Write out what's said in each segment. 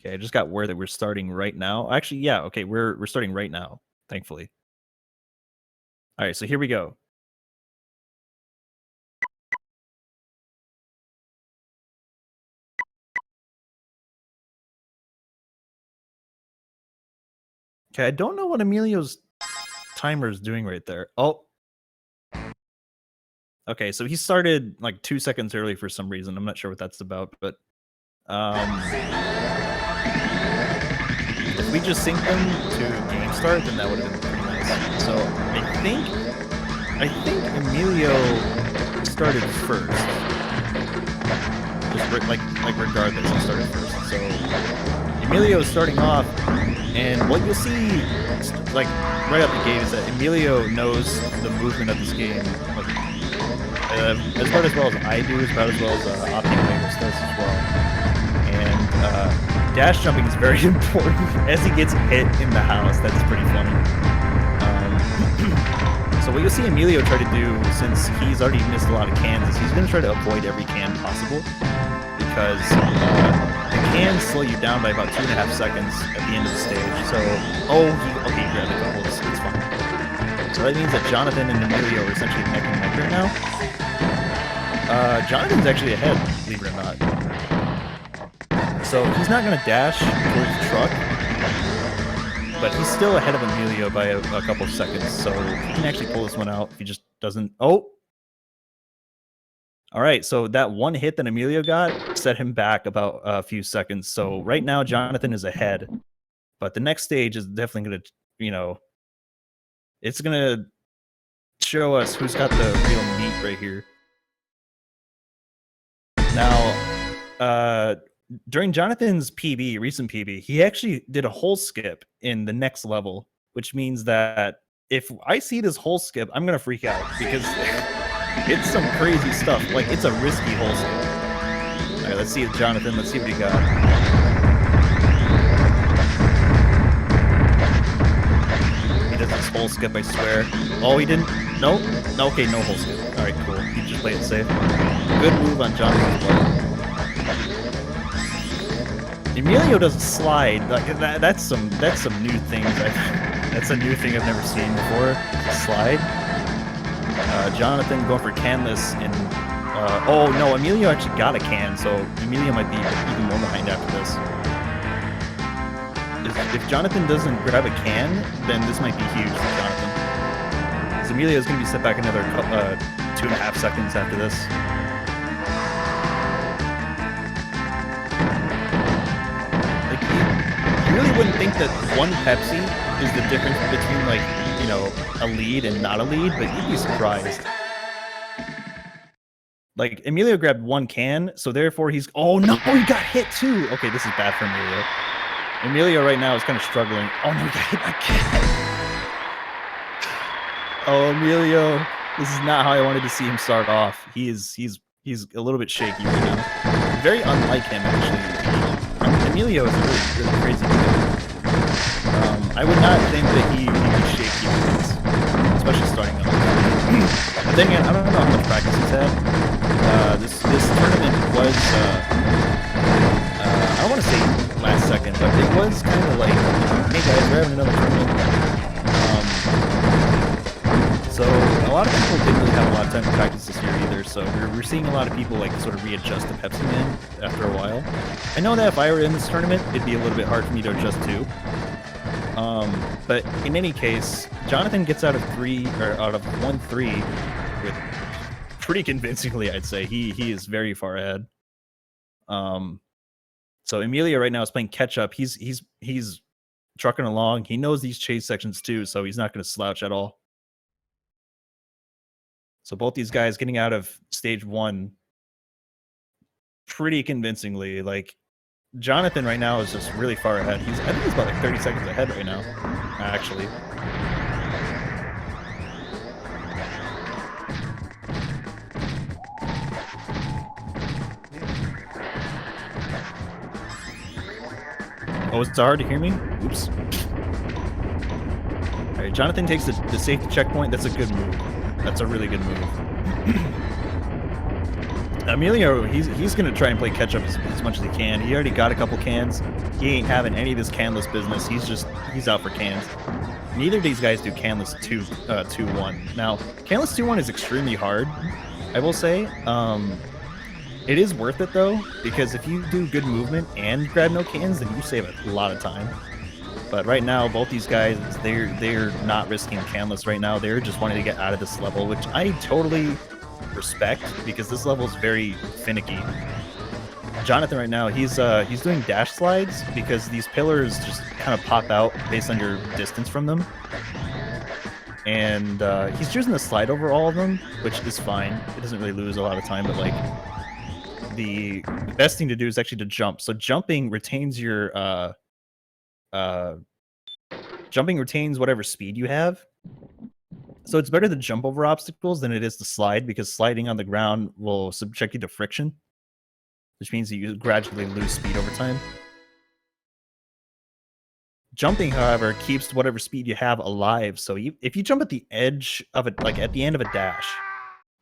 Okay, I just got word that we're starting right now. Actually, yeah, okay, we're starting right now, thankfully. All right, so here we go. Okay, I don't know what Emilio's timer is doing right there. Oh. Okay, so he started like 2 seconds early for some reason. I'm not sure what that's about, but if we just sync them to game start, then that would have been pretty nice. So I think Emilio started first. Just like regardless, he started first. So Emilio is starting off, and what you'll see, like right out the gate, is that Emilio knows the movement of this game, like as well as I do, about as well as Optimus does as well. And dash jumping is very important. As he gets hit in the house, that's pretty funny. So what you'll see Emilio try to do, since he's already missed a lot of cans, is he's going to try to avoid every can possible, because the cans slow you down by about 2.5 seconds at the end of the stage. So, he grabbed a couple, it's fine. So that means that Jonathan and Emilio are essentially neck and neck right now. Jonathan's actually ahead, believe it or not. So he's not going to dash towards the truck, but he's still ahead of Emilio by a couple of seconds, so he can actually pull this one out if he just doesn't... Oh! Alright, so that one hit that Emilio got set him back about a few seconds. So right now, Jonathan is ahead, but the next stage is definitely going to, you know... It's going to show us who's got the real meat right here. Now, during Jonathan's PB, recent PB, he actually did a hole skip in the next level, which means that if I see this hole skip, I'm going to freak out, because it's some crazy stuff. Like, it's a risky hole skip. All right, let's see Jonathan. Let's see what he got. He does this hole skip, I swear. Oh, he didn't? No? Okay, no hole skip. All right, cool. He just played it safe. Good move on Jonathan's part. Emilio doesn't slide. Like that's some new things. That's a new thing I've never seen before. Slide. Jonathan going for canless, and oh no, Emilio actually got a can, so Emilio might be even more behind after this. If Jonathan doesn't grab a can, then this might be huge for Jonathan. Because Emilio is going to be set back another 2.5 seconds after this. You really wouldn't think that one Pepsi is the difference between, like, you know, a lead and not a lead, but you'd be surprised. Like, Emilio grabbed one can, so therefore he's... Oh no, he got hit too! Okay, this is bad for Emilio. Emilio right now is kind of struggling. Oh no, he got hit by a can! Oh, Emilio, this is not how I wanted to see him start off. He's a little bit shaky right now. Very unlike him, actually. Emilio is a really crazy dude. I would not think that he'd be shaky with this, especially starting out. But then again, I don't know how much practice he's had. This tournament was, I don't want to say last second, but it was kind of like, hey guys, we're having another tournament. So a lot of people didn't really have a lot of time to practice this year either, so we're seeing a lot of people like sort of readjust to Pepsiman after a while. I know that if I were in this tournament, it'd be a little bit hard for me to adjust too. But in any case, Jonathan gets out of 1-3 with pretty convincingly, I'd say. He is very far ahead. So Emilio right now is playing catch up. He's trucking along. He knows these chase sections too, so he's not going to slouch at all. So both these guys getting out of stage 1 pretty convincingly. Like, Jonathan right now is just really far ahead. I think he's about like 30 seconds ahead right now, actually. Oh, is it hard to hear me? Oops. All right, Jonathan takes the safety checkpoint. That's a good move. That's a really good move. Emilio, he's gonna try and play catch up as much as he can. He already got a couple cans. He ain't having any of this canless business. He's out for cans. Neither of these guys do canless 2-1. Now, canless 2-1 is extremely hard, I will say. It is worth it though, because if you do good movement and grab no cans, then you save a lot of time. But right now, both these guys, they're not risking canless right now. They're just wanting to get out of this level, which I totally respect, because this level is very finicky. Jonathan right now, he's doing dash slides because these pillars just kind of pop out based on your distance from them. And he's choosing to slide over all of them, which is fine. It doesn't really lose a lot of time, but like the best thing to do is actually to jump. So jumping retains your jumping retains whatever speed you have. So it's better to jump over obstacles than it is to slide, because sliding on the ground will subject you to friction, which means that you gradually lose speed over time. Jumping, however, keeps whatever speed you have alive. So if you jump at the edge of it, like at the end of a dash,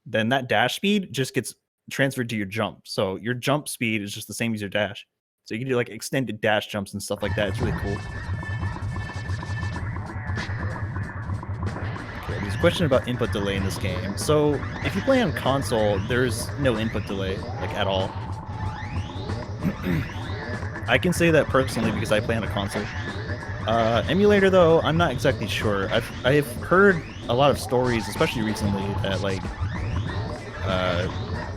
then that dash speed just gets transferred to your jump. So your jump speed is just the same as your dash. So you can do like extended dash jumps and stuff like that. It's really cool. Okay, there's a question about input delay in this game. So if you play on console, there's no input delay, like at all. I can say that personally because I play on a console. Emulator though, I'm not exactly sure. I've heard a lot of stories, especially recently, that like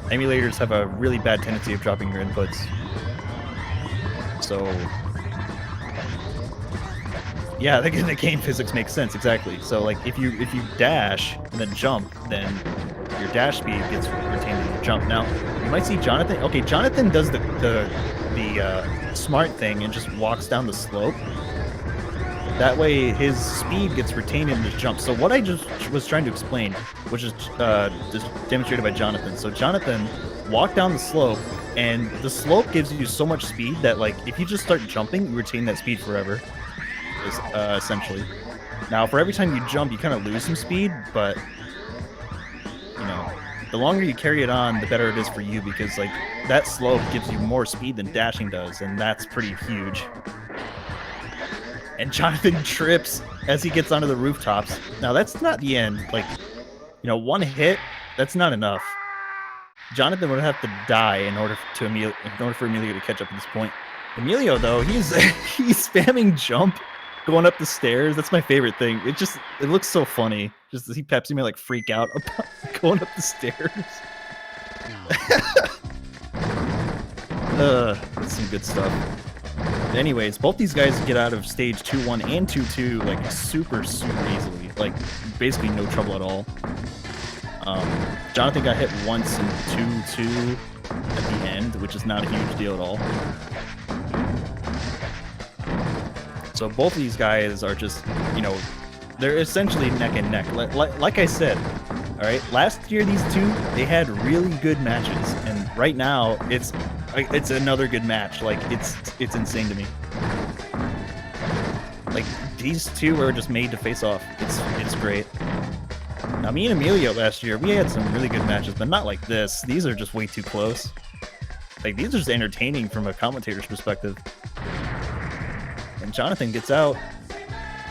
emulators have a really bad tendency of dropping your inputs. So yeah, the game physics makes sense, exactly. So like if you dash and then jump, then your dash speed gets retained in your jump. Now you might see Jonathan. Okay, Jonathan does the smart thing and just walks down the slope. That way his speed gets retained in his jump. So what I just was trying to explain, which is just demonstrated by Jonathan. So Jonathan walked down the slope, and the slope gives you so much speed that like if you just start jumping, you retain that speed forever, essentially. Now for every time you jump, you kind of lose some speed, but you know, the longer you carry it on, the better it is for you, because like that slope gives you more speed than dashing does, and that's pretty huge. And Jonathan trips as he gets onto the rooftops. Now that's not the end. Like, you know, one hit, that's not enough. Jonathan would have to die in order for Emilio to catch up at this point. Emilio though, he's spamming jump going up the stairs. That's my favorite thing. It looks so funny. Just to see Pepsiman like freak out about going up the stairs. That's some good stuff. Anyways, both these guys get out of stage 2-1 and 2-2 like super easily, like basically no trouble at all. Jonathan got hit once in 2-2 at the end, which is not a huge deal at all. So both of these guys are just, you know, they're essentially neck and neck. Like I said, all right, last year these two, they had really good matches, and right now it's another good match. Like it's insane to me. Like these two are just made to face off. It's great. Now me and Emilio last year, we had some really good matches, but not like this. These are just way too close. Like these are just entertaining from a commentator's perspective. And Jonathan gets out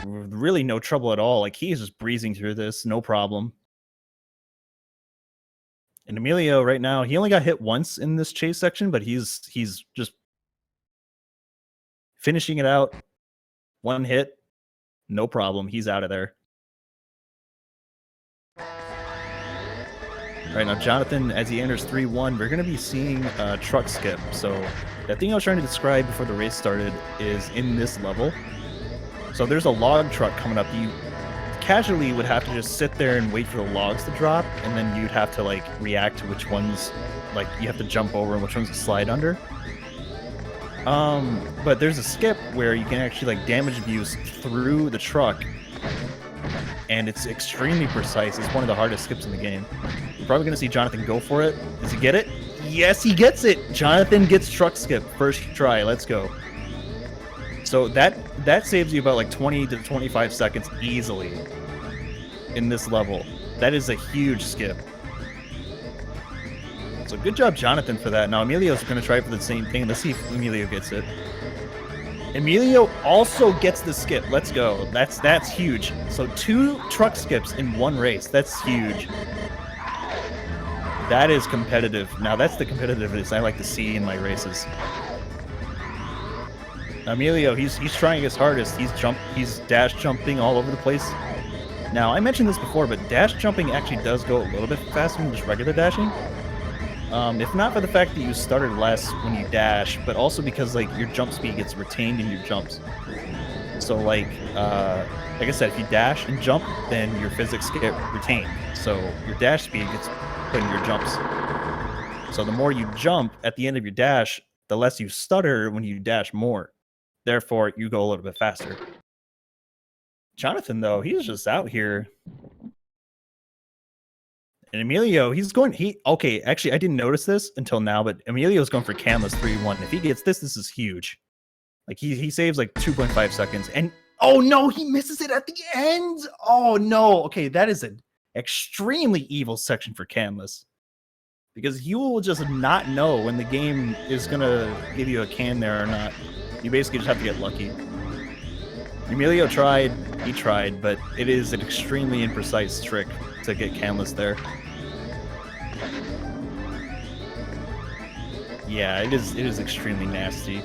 with really no trouble at all. Like he is just breezing through this, no problem. And Emilio right now, he only got hit once in this chase section, but he's just finishing it out. One hit, no problem. He's out of there. All right, now Jonathan, as he enters 3-1, we're going to be seeing a truck skip. So that thing I was trying to describe before the race started is in this level. So there's a log truck coming up. You casually would have to just sit there and wait for the logs to drop, and then you'd have to like react to which ones like you have to jump over and which ones to slide under. But there's a skip where you can actually like damage abuse through the truck, and it's extremely precise. It's one of the hardest skips in the game. You're probably gonna see Jonathan go for it. Does he get it? Yes, he gets it. Jonathan gets truck skip first try. Let's go. So that saves you about like 20 to 25 seconds easily in this level. That is a huge skip. So So good job, Jonathan, for that. Now Emilio's going to try for the same thing. Let's see if Emilio gets it. Emilio also gets the skip. Let's go. That's huge. So 2 truck skips in 1 race. That's huge. That is competitive. Now that's the competitiveness I like to see in my races. Emilio, he's trying his hardest. He's dash jumping all over the place. Now I mentioned this before, but dash jumping actually does go a little bit faster than just regular dashing. If not for the fact that you started less when you dash, but also because like your jump speed gets retained in your jumps. So like I said, if you dash and jump, then your physics get retained. So your dash speed gets put in your jumps. So the more you jump at the end of your dash, the less you stutter when you dash more. Therefore, you go a little bit faster. Jonathan, though, he's just out here. And Emilio, okay, actually, I didn't notice this until now, but Emilio's going for Canlis 3-1. If he gets this is huge. Like, he saves, like, 2.5 seconds. And, oh, no, he misses it at the end! Oh, no. Okay, that is an extremely evil section for Canlis. Because you will just not know when the game is going to give you a can there or not. You basically just have to get lucky. Emilio tried, he tried, but it is an extremely imprecise trick to get Canlis there. Yeah, it is extremely nasty.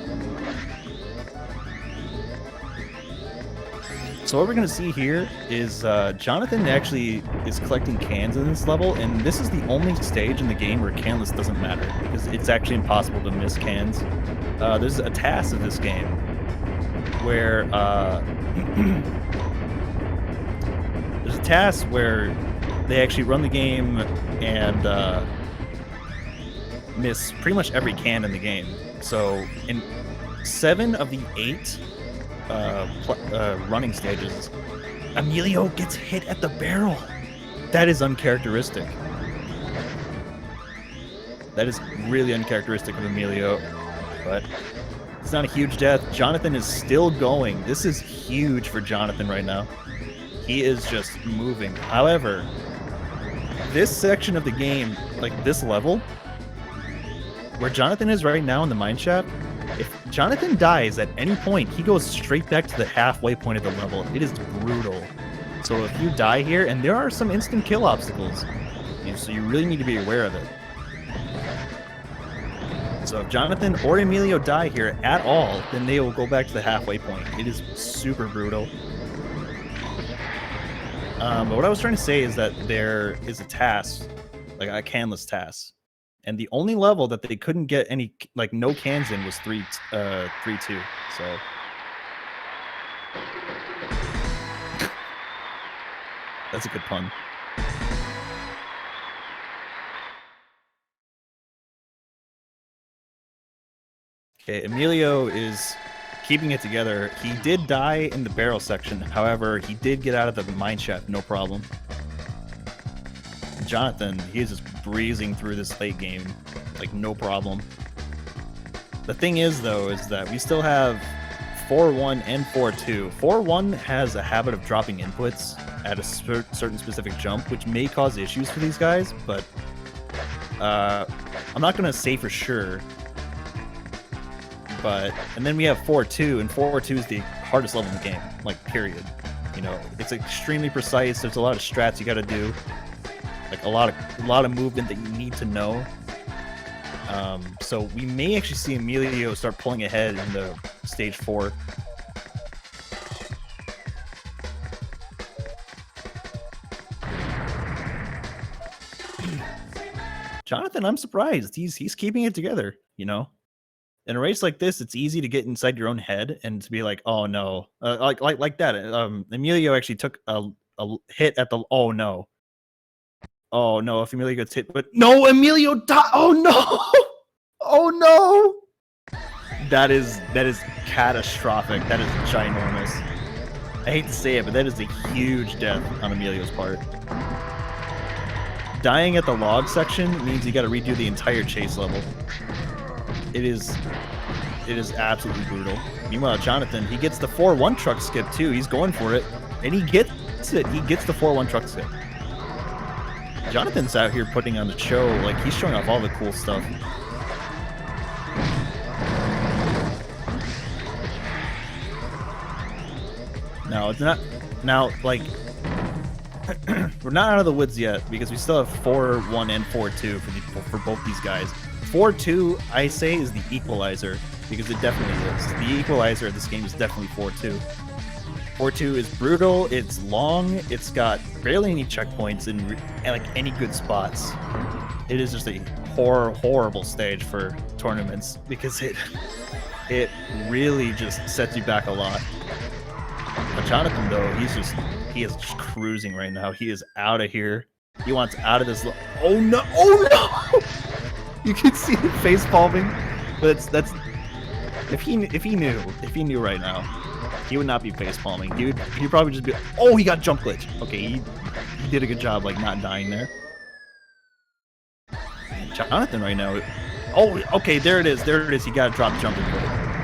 So what we're going to see here is Jonathan actually is collecting cans in this level, and this is the only stage in the game where Canlis doesn't matter, because it's actually impossible to miss cans. There's a task of this game where there's a task where they actually run the game and miss pretty much every can in the game. So in 7 of the 8 running stages, Emilio gets hit at the barrel. That is uncharacteristic. That is really uncharacteristic of Emilio, but it's not a huge death. Jonathan is still going. This is huge for Jonathan right now. He is just moving. However, this section of the game, like this level, where Jonathan is right now in the mineshaft, if Jonathan dies at any point, he goes straight back to the halfway point of the level. It is brutal. So if you die here, and there are some instant kill obstacles, so you really need to be aware of it. So if Jonathan or Emilio die here at all, then they will go back to the halfway point. It is super brutal. But what I was trying to say is that there is a task, like a canless task. And the only level that they couldn't get any, like, no cans in was 3-2. So that's a good pun. Okay, Emilio is keeping it together. He did die in the barrel section. However, he did get out of the mineshaft, no problem. Jonathan, he is just breezing through this late game, like no problem. The thing is, though, is that we still have 4-1 and 4-2. 4-1 has a habit of dropping inputs at a certain specific jump, which may cause issues for these guys, but I'm not going to say for sure. And then we have 4-2, and 4-2 is the hardest level in the game, like, period. You know, it's extremely precise. There's a lot of strats you got to do. Like a lot of movement that you need to know. So we may actually see Emilio start pulling ahead in the stage 4. Jonathan, I'm surprised. He's keeping it together, you know? In a race like this, it's easy to get inside your own head and to be like, oh no. Like that. Emilio actually took a hit at the, oh no. Oh no, if Emilio gets hit, but no, Emilio died. Oh no! Oh no! That is catastrophic. That is ginormous. I hate to say it, but that is a huge death on Emilio's part. Dying at the log section means you got to redo the entire chase level. It is absolutely brutal. Meanwhile, Jonathan, he gets the 4-1 truck skip too. He's going for it, and he gets it. He gets the 4-1 truck skip. Jonathan's out here putting on the show. Like, he's showing off all the cool stuff. No, it's not. Now, like, we're not out of the woods yet because we still have 4-1 and 4-2 for both these guys. 4-2, I say, is the equalizer because it definitely is. The equalizer of this game is definitely 4-2. 4-2 is brutal. It's long. It's got barely any checkpoints and like any good spots. It is just a horrible stage for tournaments because it really just sets you back a lot. But Jonathan, though, he is just cruising right now. He is out of here. He wants out of this. Oh no! Oh no! You can see him face palming. But that's if he knew right now, he would not be face palming. He'd probably just be. Oh, he got jump glitch. Okay, he did a good job like not dying there. And Jonathan right now. Oh, okay, there it is. There it is. He got a drop jump input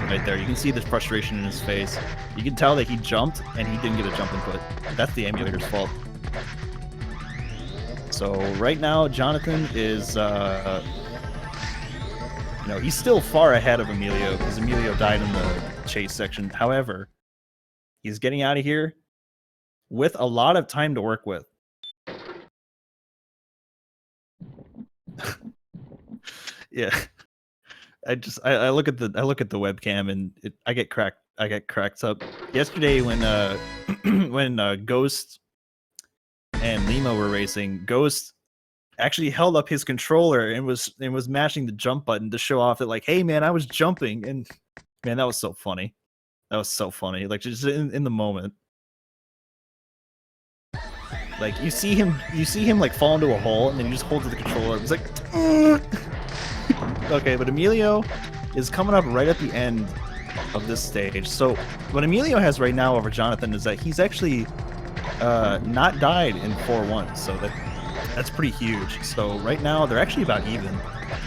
right there. You can see the frustration in his face. You can tell that he jumped and he didn't get a jump input. That's the emulator's fault. So right now, Jonathan is, he's still far ahead of Emilio because Emilio died in the chase section. However, he's getting out of here with a lot of time to work with. Yeah. I look at the webcam and I get cracked up. Yesterday when when Ghost and Lima were racing, Ghost actually held up his controller and was mashing the jump button to show off that like, hey man, I was jumping, and man, that was so funny. That was so funny. Like just in the moment. Like you see him like fall into a hole and then he just holds the controller. It's like okay, but Emilio is coming up right at the end of this stage. So what Emilio has right now over Jonathan is that he's actually not died in 4-1. So that's pretty huge. So right now they're actually about even.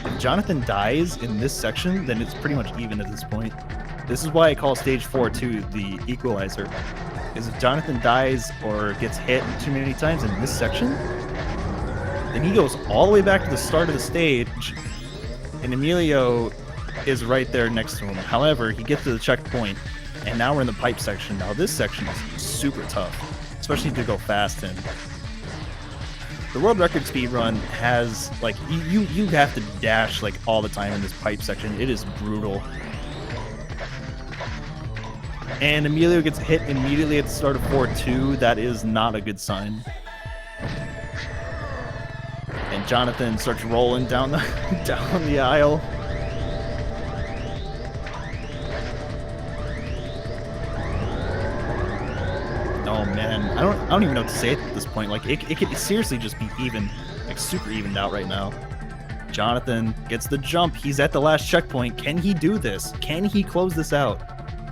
If Jonathan dies in this section, then it's pretty much even at this point. This is why I call stage 4-2 the equalizer. Is if Jonathan dies or gets hit too many times in this section, then he goes all the way back to the start of the stage, and Emilio is right there next to him. However, he gets to the checkpoint, and now we're in the pipe section. Now this section is super tough, especially to go fast in. The world record speed run has like you have to dash like all the time in this pipe section. It is brutal. And Emilio gets hit immediately at the start of 4-2. That is not a good sign. And Jonathan starts rolling down the aisle. Oh man, I don't even know what to say at this point. Like it could seriously just be even, like super evened out right now. Jonathan gets the jump. He's at the last checkpoint. Can he do this? Can he close this out?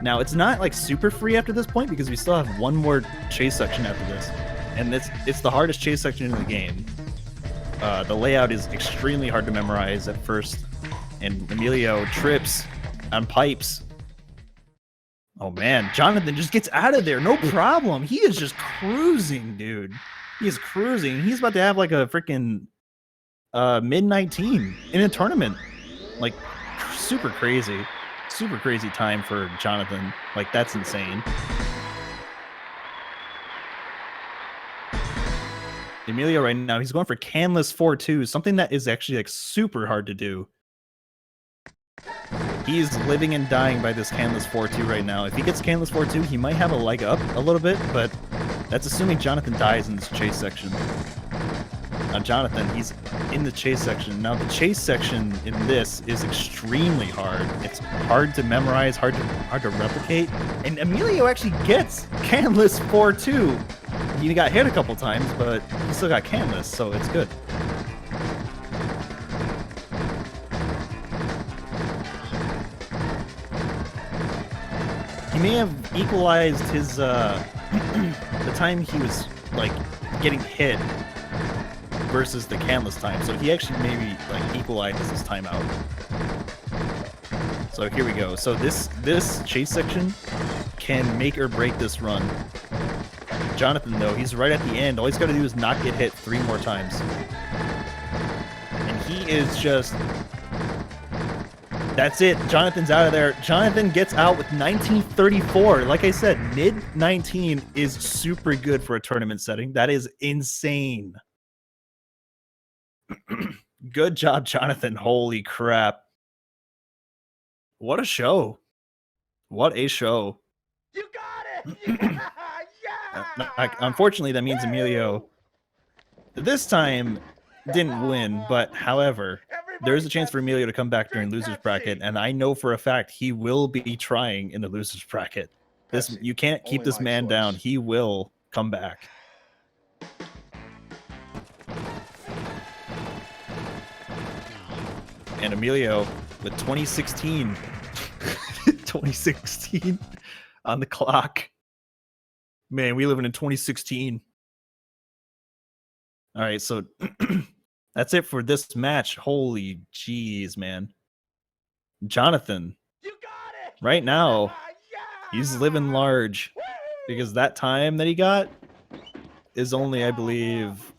Now, it's not like super free after this point because we still have one more chase section after this. And it's the hardest chase section in the game. The layout is extremely hard to memorize at first. And Emilio trips on pipes. Oh man, Jonathan just gets out of there. No problem. He is just cruising, dude. He is cruising. He's about to have like a freaking midnight team in a tournament. Like, super crazy. Super crazy time for Jonathan. Like, that's insane. Emilio right now, he's going for canless 4-2, something that is actually like super hard to do. He's living and dying by this canless 4-2 right now. If he gets canless 4-2, he might have a leg up a little bit, but that's assuming Jonathan dies in this chase section. Now Jonathan, he's in the chase section. Now the chase section in this is extremely hard. It's hard to memorize, hard to replicate. And Emilio actually gets canless 4-2. He got hit a couple times, but he still got canless, so it's good. He may have equalized his the time he was like getting hit versus the canless time, so he actually maybe like equalizes his timeout. So here we go. So this chase section can make or break this run. Jonathan, though, he's right at the end. All he's got to do is not get hit 3 more times. And he is just... That's it. Jonathan's out of there. Jonathan gets out with 1934. Like I said, mid-19 is super good for a tournament setting. That is insane. Good job, Jonathan. Holy crap. What a show. What a show. You got it! Yeah! Unfortunately, that means Emilio this time didn't win, but however, there is a chance for Emilio to come back during losers bracket, and I know for a fact he will be trying in the losers bracket. This you can't keep this man down. He will come back. And Emilio with 2016 2016 on the clock. Man, we living in 2016. All right, so that's it for this match. Holy jeez, man. Jonathan, You got it! right now, Yeah! he's living large because that time that he got is only, I believe,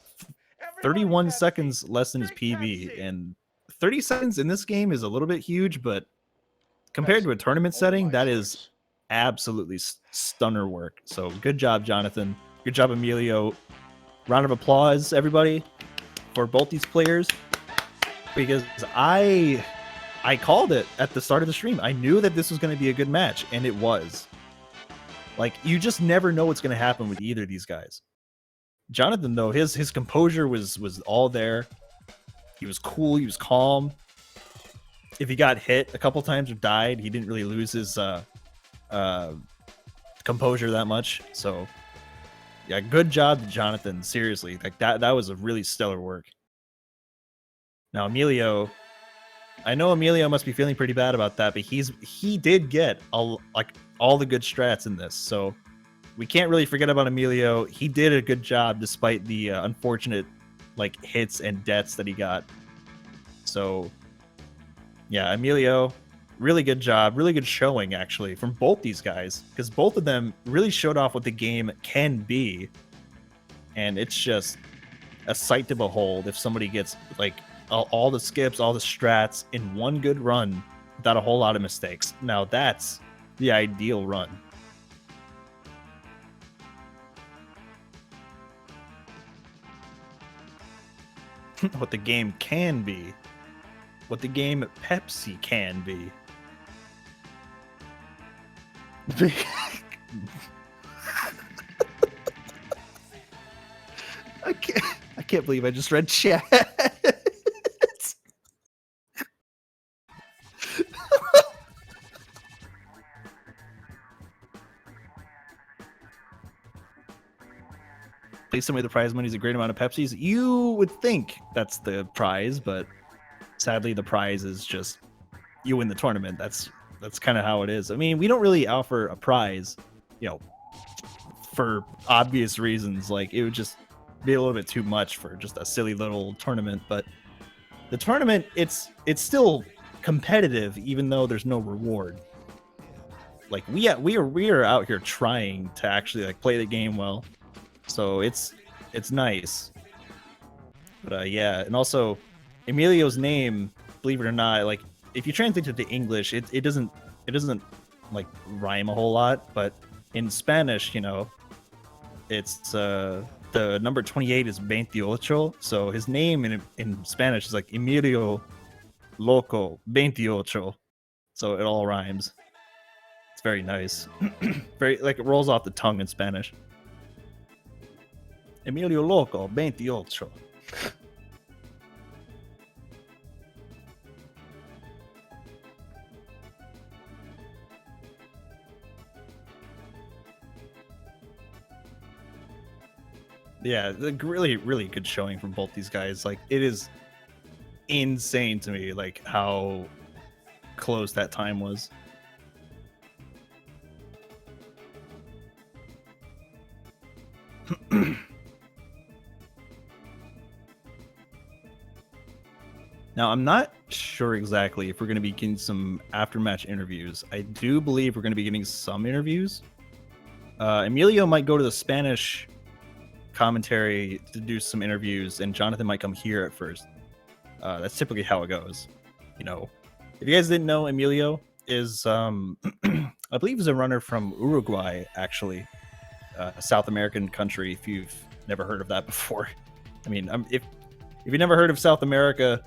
31 seconds less than his PB. And 30 seconds in this game is a little bit huge, but compared to a tournament setting, that is absolutely stunner work. So good job, Jonathan. Good job, Emilio. Round of applause, everybody, for both these players, because I called it at the start of the stream. I knew that this was going to be a good match, and it was. Like, you just never know what's going to happen with either of these guys. Jonathan, though, his composure was all there. He was cool. He was calm. If he got hit a couple times or died, he didn't really lose his composure that much. So, yeah, good job, Jonathan. Seriously, like that was a really stellar work. Now, Emilio, I know Emilio must be feeling pretty bad about that, but he did get all the good strats in this, so we can't really forget about Emilio. He did a good job despite the unfortunate hits and deaths that he got. So, yeah, Emilio, really good job, really good showing actually from both these guys, because both of them really showed off what the game can be, and it's just a sight to behold if somebody gets all the skips, all the strats in one good run without a whole lot of mistakes. Now that's the ideal run. What the game can be. What the game Pepsi can be. I can't believe I just read chat. Please tell me the prize money is a great amount of Pepsis. You would think that's the prize, but sadly the prize is just you win the tournament. That's kind of how it is. I mean, we don't really offer a prize, for obvious reasons. Like, it would just be a little bit too much for just a silly little tournament. But the tournament, it's still competitive, even though there's no reward. Like, we are out here trying to actually play the game well. So it's nice. But yeah, and also Emilio's name, believe it or not, if you translate it to English, it doesn't rhyme a whole lot, but in Spanish, it's the number 28 is 28, so his name in Spanish is EmilioLoco28, so it all rhymes. It's very nice. Very it rolls off the tongue in Spanish. EmilioLoco28. Yeah, really, really good showing from both these guys. It is insane to me, how close that time was. Now, I'm not sure exactly if we're going to be getting some after-match interviews. I do believe we're going to be getting some interviews. Emilio might go to the Spanish commentary to do some interviews, and Jonathan might come here at first. That's typically how it goes. You know, if you guys didn't know, Emilio is, I believe, is a runner from Uruguay, actually, a South American country. If you've never heard of that before, I mean, if you never heard of South America,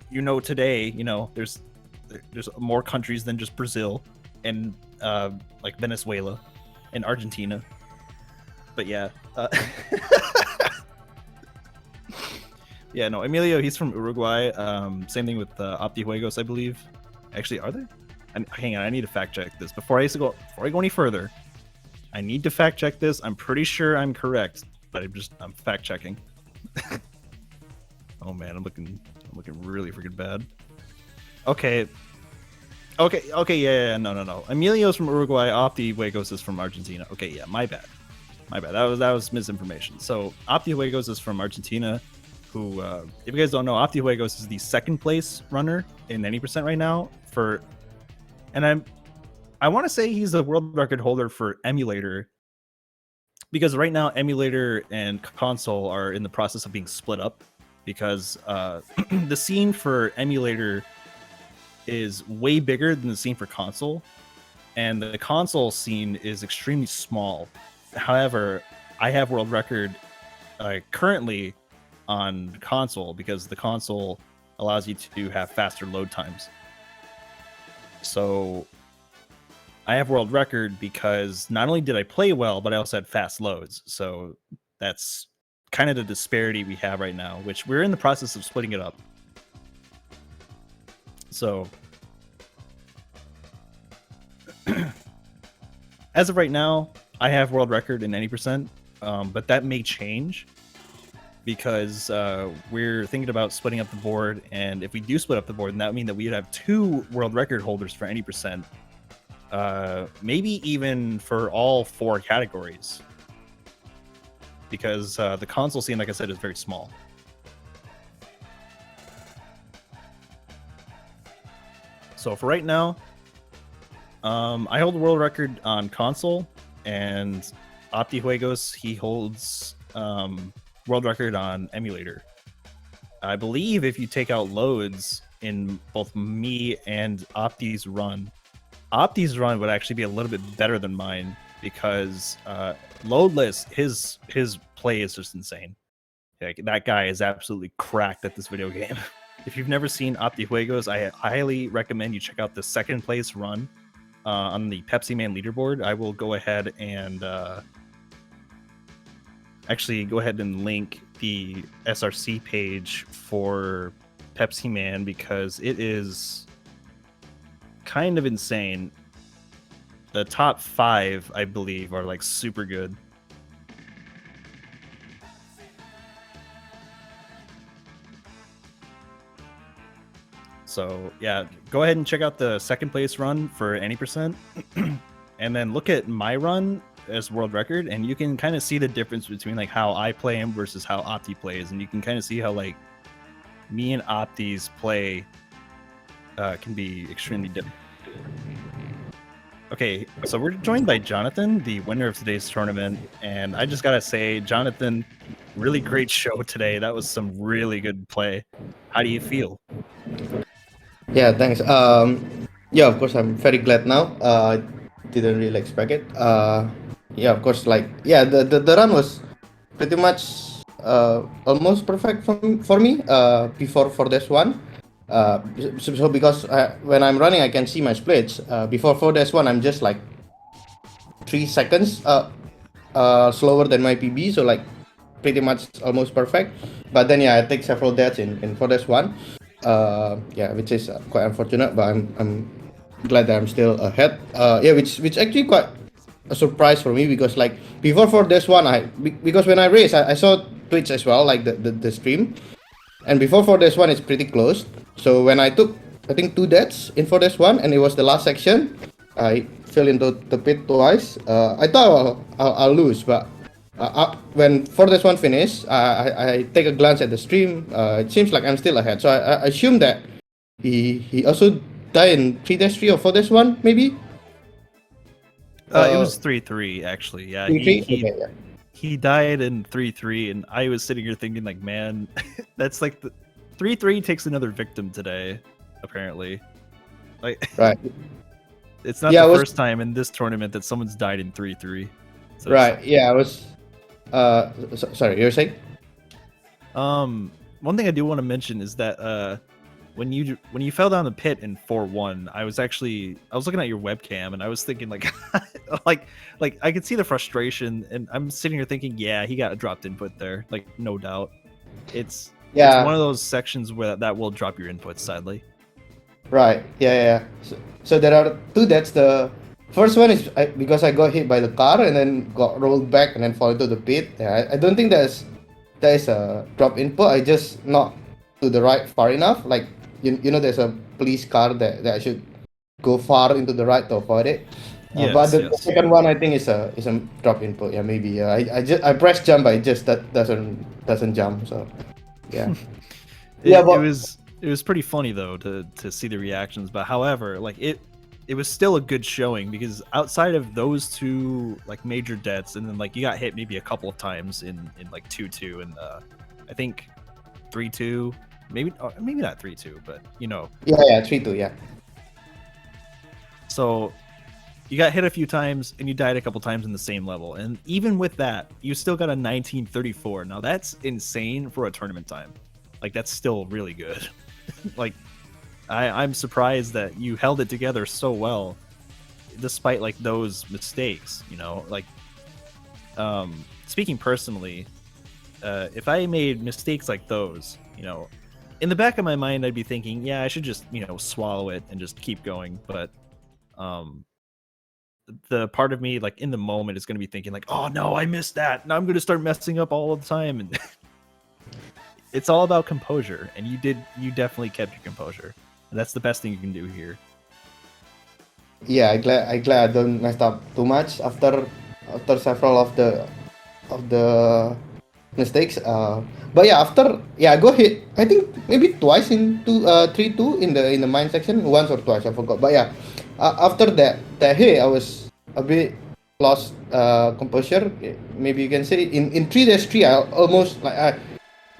you know today, you know, there's more countries than just Brazil and like Venezuela and Argentina. But yeah, yeah, no, Emilio, he's from Uruguay. Same thing with Optijuegos, I believe. Actually, are there? Hang on, I need to fact check this before I go any further. I need to fact check this. I'm pretty sure I'm correct, but I'm fact checking. Oh man, I'm looking really freaking bad. Okay, yeah, no. Emilio's from Uruguay. Optijuegos is from Argentina. Okay, yeah, my bad. That was misinformation. So Optijuegos is from Argentina. Who, if you guys don't know, Optijuegos is the second place runner in any percent right now and I want to say he's a world record holder for emulator, because right now emulator and console are in the process of being split up, because the scene for emulator is way bigger than the scene for console, and the console scene is extremely small. However, I have world record currently on console, because the console allows you to have faster load times. So I have world record because not only did I play well, but I also had fast loads. So that's kind of the disparity we have right now, which we're in the process of splitting it up. So as of right now, I have world record in any percent, but that may change, because we're thinking about splitting up the board, and if we do split up the board, then that would mean that we would have 2 world record holders for any percent, maybe even for all 4 categories, because the console scene, like I said, is very small. So for right now, I hold the world record on console, and Optijuegos, he holds world record on emulator. I believe if you take out loads in both me and Opti's run would actually be a little bit better than mine, because loadless, his play is just insane. Like, that guy is absolutely cracked at this video game. If you've never seen Optijuegos, I highly recommend you check out the second place run on the Pepsiman leaderboard. I will go ahead and actually go ahead and link the SRC page for Pepsiman, because it is kind of insane. The top 5, I believe, are like super good. So yeah, go ahead and check out the second place run for any percent, and then look at my run as world record, and you can kind of see the difference between like how I play him versus how Opti plays, and you can kind of see how like me and Opti's play can be extremely different. Okay, so we're joined by Jonathan, the winner of today's tournament, and I just gotta say, Jonathan, really great show today. That was some really good play. How do you feel? Yeah, thanks. Yeah, of course, I'm very glad now. Didn't really expect it. Yeah, of course, like, yeah, the run was pretty much almost perfect for me before for this one. So because when I'm running, I can see my splits. Before 4-1, I'm just like 3 seconds slower than my PB, so like pretty much almost perfect. But then yeah, I take several deaths in 4-1. Yeah, which is quite unfortunate, but I'm glad that I'm still ahead. Yeah, which actually quite a surprise for me, because like before 4-1, because when I race, I saw Twitch as well, like the stream, and before 4-1 it's pretty close. So when I took, I think, 2 deaths in 4-1, and it was the last section, I fell into the pit twice. I thought I'll lose, but when 4-1 finished, I take a glance at the stream. It seems like I'm still ahead, so I assume that he also died in 3-3 or 4-1 maybe. It was 3-3 actually. Yeah, 3-3? Okay, yeah. he died in 3-3, and I was sitting here thinking like, man, that's like the 3-3 takes another victim today, apparently. Like, Right. it's not Yeah, the I was first time in this tournament that someone's died in 3-3. So right. Yeah, I was. Sorry, you're saying? one thing I do want to mention is that when you fell down the pit in 4-1, I was looking at your webcam and I was thinking like like I could see the frustration, and I'm sitting here thinking, yeah, he got a dropped input there, like no doubt. It's Yeah. one of those sections where that will drop your inputs, sadly. Right. Yeah. So there are two. That's the first one is because I got hit by the car and then got rolled back and then fall into the pit. Yeah, I don't think that is a drop input. I just not to the right far enough. Like you know, there's a police car that I should go far into the right to avoid it. But the second one I think is a drop input. Yeah, maybe. Yeah, I press jump, but it just that doesn't jump. So yeah. Yeah, but It was pretty funny though to see the reactions, but however, like it was still a good showing, because outside of those two like major deaths, and then like you got hit maybe a couple of times in like 2-2 and I think 3-2, maybe not 3-2, but you know. Yeah, 3-2, yeah. So you got hit a few times and you died a couple times in the same level, and even with that, you still got a 1934. Now that's insane for a tournament time. Like that's still really good. Like I'm surprised that you held it together so well despite like those mistakes, you know. Like speaking personally, if I made mistakes like those, you know, in the back of my mind I'd be thinking, yeah, I should just, you know, swallow it and just keep going. But the part of me like in the moment is going to be thinking like, oh no, I missed that, now I'm going to start messing up all the time. And it's all about composure, and you definitely kept your composure, and that's the best thing you can do here. Yeah, I glad I don't mess up too much after several of the mistakes. But yeah, I got hit. I think maybe twice in 3-2 in the mine section, once or twice I forgot. But yeah, after that hit, I was a bit lost composure. Maybe you can say in 3-3 I almost like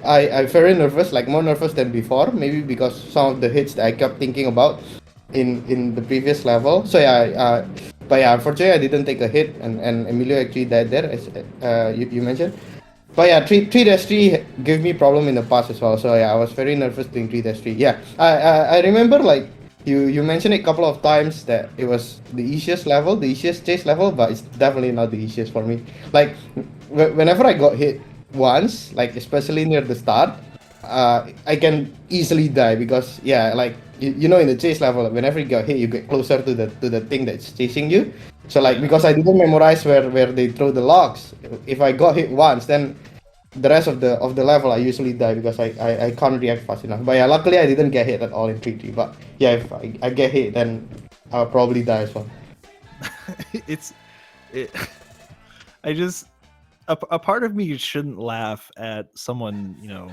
I very nervous, like more nervous than before. Maybe because some of the hits that I kept thinking about in the previous level. So yeah, but yeah, unfortunately I didn't take a hit, and Emilio actually died there, as you mentioned. But yeah, 3-3 gave me problem in the past as well. So yeah, I was very nervous doing 3-3. Yeah, I remember like you mentioned it a couple of times that it was the easiest level, the easiest chase level, but it's definitely not the easiest for me. Like whenever I got hit once, like especially near the start, I can easily die because yeah, like you know, in the chase level, whenever you get hit, you get closer to the thing that's chasing you. So like because I didn't memorize where they throw the logs, if I got hit once, then the rest of the level I usually die because I can't react fast enough. But yeah, luckily I didn't get hit at all in 3-3. But yeah, if I get hit, then I'll probably die as well. I just a part of me shouldn't laugh at someone, you know,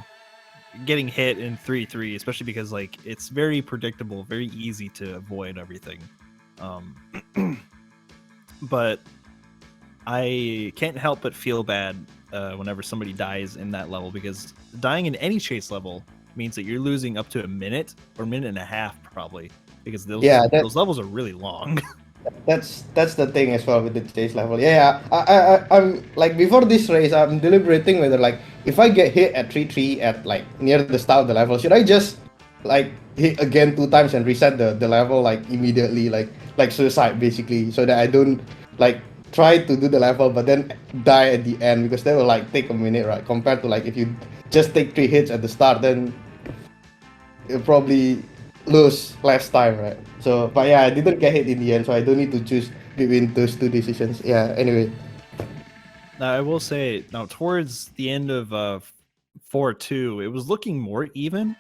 getting hit in 3-3, especially because like it's very predictable, very easy to avoid everything. But I can't help but feel bad whenever somebody dies in that level, because dying in any chase level means that you're losing up to a minute or minute and a half probably, because those levels are really long. That's the thing as well with the chase level. Yeah, I'm like, before this race, I'm deliberating whether like if I get hit at 3-3 at like near the start of the level, should I just like hit again 2 times and reset the level like immediately, like suicide basically, so that I don't like try to do the level but then die at the end, because that will like take a minute, right? Compared to like if you just take 3 hits at the start, then you'll probably lose less time, right? So, but yeah, I didn't get hit in the end, so I don't need to choose between those 2 decisions. Yeah, anyway. Now, I will say, now towards the end of 4-2, it was looking more even,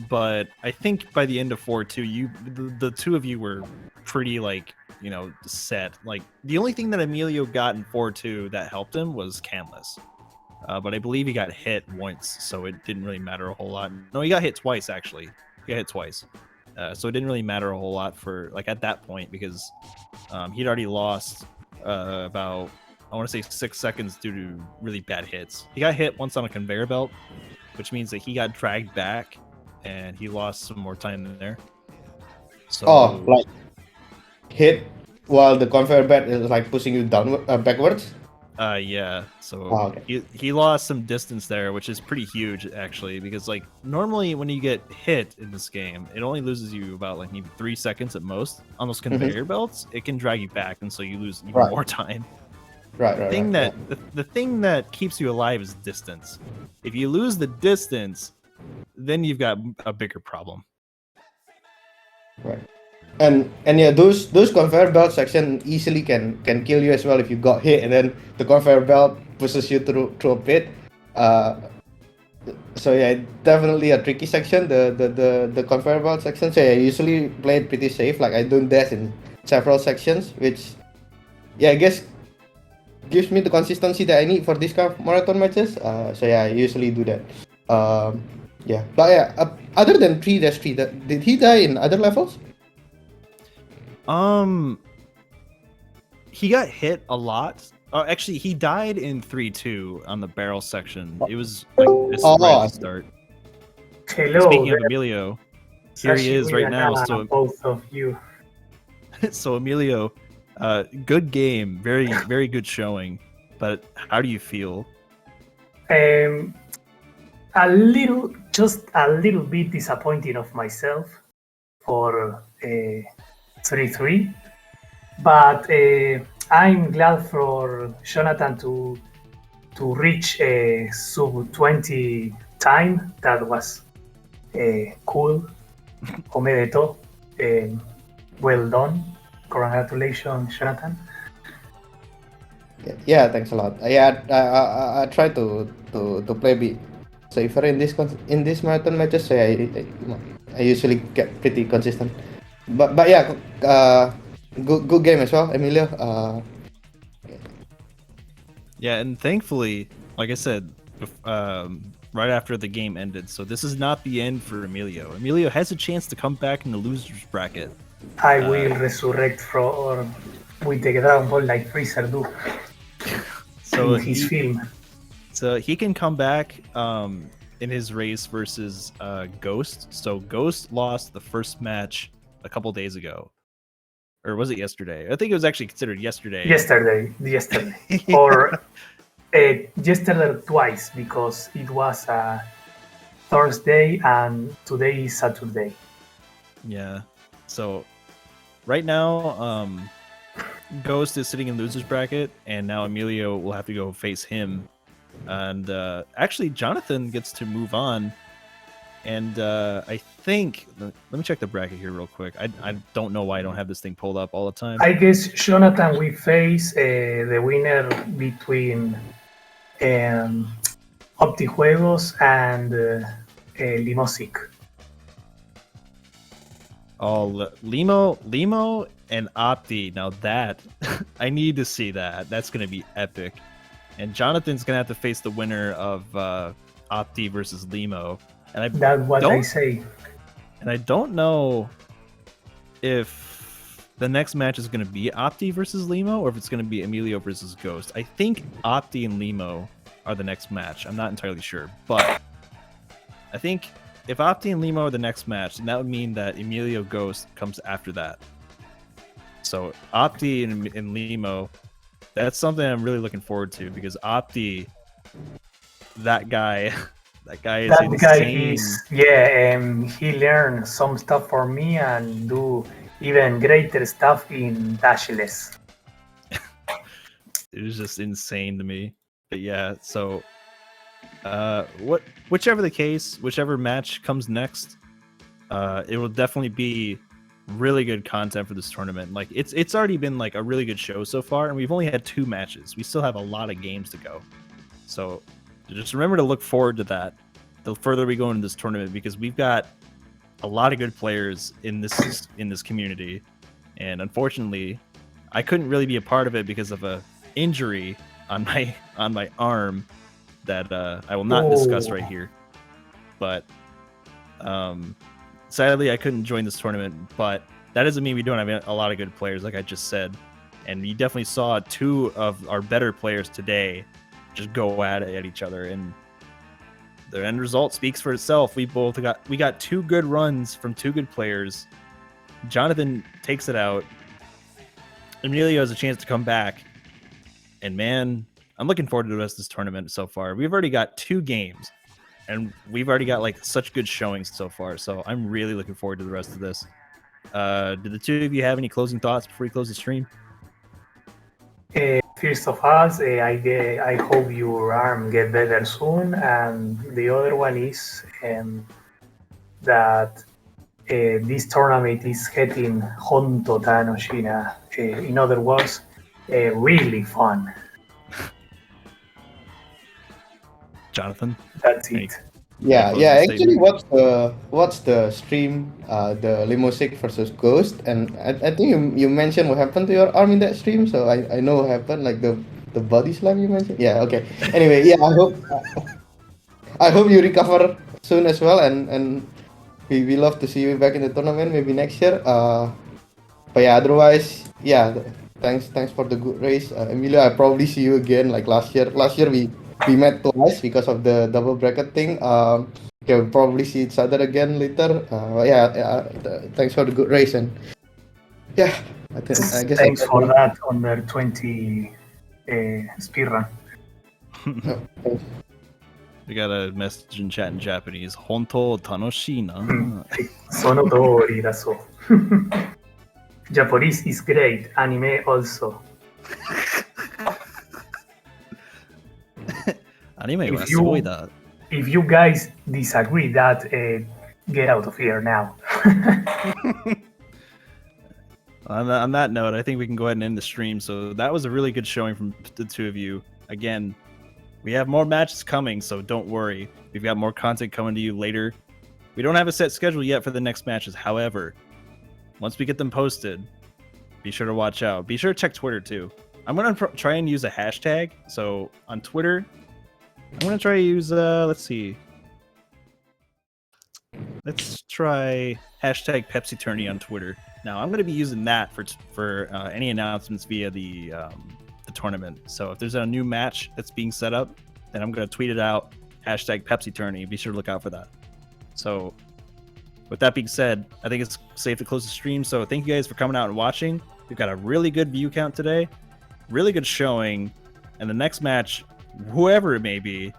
but I think by the end of 4-2, the two of you were pretty like, you know, set. Like the only thing that Emilio got in 4-2 that helped him was Canless. But I believe he got hit once, so it didn't really matter a whole lot. No, he got hit twice actually. He got hit twice. So it didn't really matter a whole lot for like at that point, because he'd already lost about, I want to say 6 seconds due to really bad hits. He got hit once on a conveyor belt, which means that he got dragged back and he lost some more time in there. So, Oh, like hit while the conveyor belt is like pushing you downward, backwards. yeah. So Oh, okay. he lost some distance there, which is pretty huge actually, because like normally when you get hit in this game, it only loses you about like maybe 3 seconds at most. On those conveyor belts, it can drag you back, and so you lose even Right. more time. Right. The Right. thing right, that the thing that keeps you alive is distance. If you lose the distance, then you've got a bigger problem. Right. And yeah, those conveyor belt section easily can kill you as well if you got hit, and then the conveyor belt pushes you through a pit. So yeah, definitely a tricky section. The conveyor belt section. So yeah, I usually play it pretty safe. Like I don't dash in several sections, which yeah, I guess gives me the consistency that I need for this kind of marathon matches. So yeah, I usually do that. Yeah, but yeah, other than 3-3, did he die in other levels? He got hit a lot. Actually, he died in 3-2 on the barrel section. It was like this right at the start. Hello. Speaking of Emilio, here he is right now. So both of you. so Emilio, good game, very good showing. But how do you feel? Just a little bit disappointed of myself for 3-3, but I'm glad for Jonathan to reach a sub 20 time. That was cool. Omedeto. Well done. Congratulations, Jonathan. Yeah, thanks a lot. Yeah, I try to play a bit safer in this marathon matches. So I usually get pretty consistent. But yeah, good game as well, Emilio. Yeah, and thankfully, like I said, right after the game ended, so this is not the end for Emilio. Emilio has a chance to come back in the losers bracket. I will resurrect with the Dragon Ball like Freezer do. So in his film. So he can come back in his race versus Ghost. So Ghost lost the first match a couple days ago. Or was it yesterday? I think it was actually considered yesterday. Yesterday. Or yesterday twice, because it was Thursday and today is Saturday. Yeah. So right now, Ghost is sitting in loser's bracket, and now Emilio will have to go face him. And actually, Jonathan gets to move on. And I think, let me check the bracket here real quick. I don't know why I don't have this thing pulled up all the time. I guess, Jonathan, we face the winner between OptiJuegos and Limosic. Oh, Limo and Opti. Now that, I need to see that. That's going to be epic. And Jonathan's going to have to face the winner of Opti versus Limo. And that's what I say. And I don't know if the next match is going to be Opti versus Limo or if it's going to be Emilio versus Ghost. I think Opti and Limo are the next match. I'm not entirely sure. But I think if Opti and Limo are the next match, then that would mean that Emilio Ghost comes after that. So Opti and Limo, that's something I'm really looking forward to, because Opti, that guy is insane. He learned some stuff for me and do even greater stuff in Dashless. It was just insane to me. But yeah, so whichever the case, whichever match comes next, it will definitely be really good content for this tournament. Like it's already been like a really good show so far, and we've only had 2 matches. We still have a lot of games to go. So just remember to look forward to that the further we go into this tournament, because we've got a lot of good players in this community. And unfortunately, I couldn't really be a part of it because of a injury on my arm that I will not discuss right here. But sadly, I couldn't join this tournament. But that doesn't mean we don't have a lot of good players, like I just said. And you definitely saw two of our better players today just go at it at each other, and the end result speaks for itself. We got two good runs from two good players. Jonathan takes it out. Emilio has a chance to come back. And man, I'm looking forward to the rest of this tournament so far. We've already got 2 games, and we've already got like such good showings so far. So I'm really looking forward to the rest of this. Do the two of you have any closing thoughts before we close the stream? First of all, I hope your arm get better soon, and the other one is that this tournament is getting honto tanoshina. In other words, really fun. Jonathan? That's it. Yeah, closing actually, statement? what's the stream? The Limosic versus Ghost, and I think you mentioned what happened to your arm in that stream. So I know what happened, like the body slam you mentioned. Yeah, okay. Anyway, yeah, I hope you recover soon as well, and we love to see you back in the tournament maybe next year. But yeah, otherwise, yeah, thanks for the good race, Emilio. I probably see you again like last year. Last year we met twice because of the double bracket thing. Yeah, we'll probably see each other again later. Thanks for the good race, and yeah, I guess Thanks for that under 20 speed run. We got a message in chat in Japanese. Honto tanoshina. Sono tori da so. Japanese is great. Anime also. Anime wa sugoi da. If you guys disagree that, get out of here now. On that note, I think we can go ahead and end the stream. So that was a really good showing from the two of you. Again, we have more matches coming, so don't worry. We've got more content coming to you later. We don't have a set schedule yet for the next matches. However, once we get them posted, be sure to watch out. Be sure to check Twitter too. I'm going to try and use a hashtag. So on Twitter, I'm going to try to use, let's see. Let's try hashtag Pepsi Tourney on Twitter. Now, I'm going to be using that for any announcements via the tournament. So if there's a new match that's being set up, then I'm going to tweet it out, hashtag Pepsi Tourney. Be sure to look out for that. So with that being said, I think it's safe to close the stream. So thank you guys for coming out and watching. We've got a really good view count today, really good showing, and the next match, whoever it may be,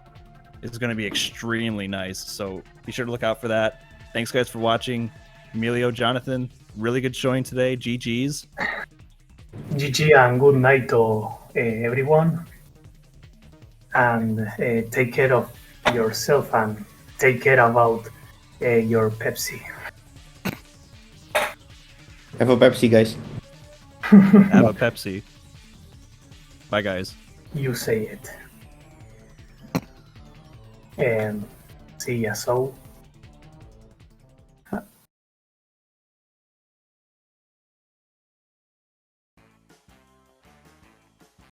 is going to be extremely nice. So be sure to look out for that. Thanks guys for watching. Emilio, Jonathan, really good showing today. GG's. GG and good night to everyone. And take care of yourself and take care about your Pepsi. Have a Pepsi, guys. Have a Pepsi. Bye, guys. You say it. And see ya. So.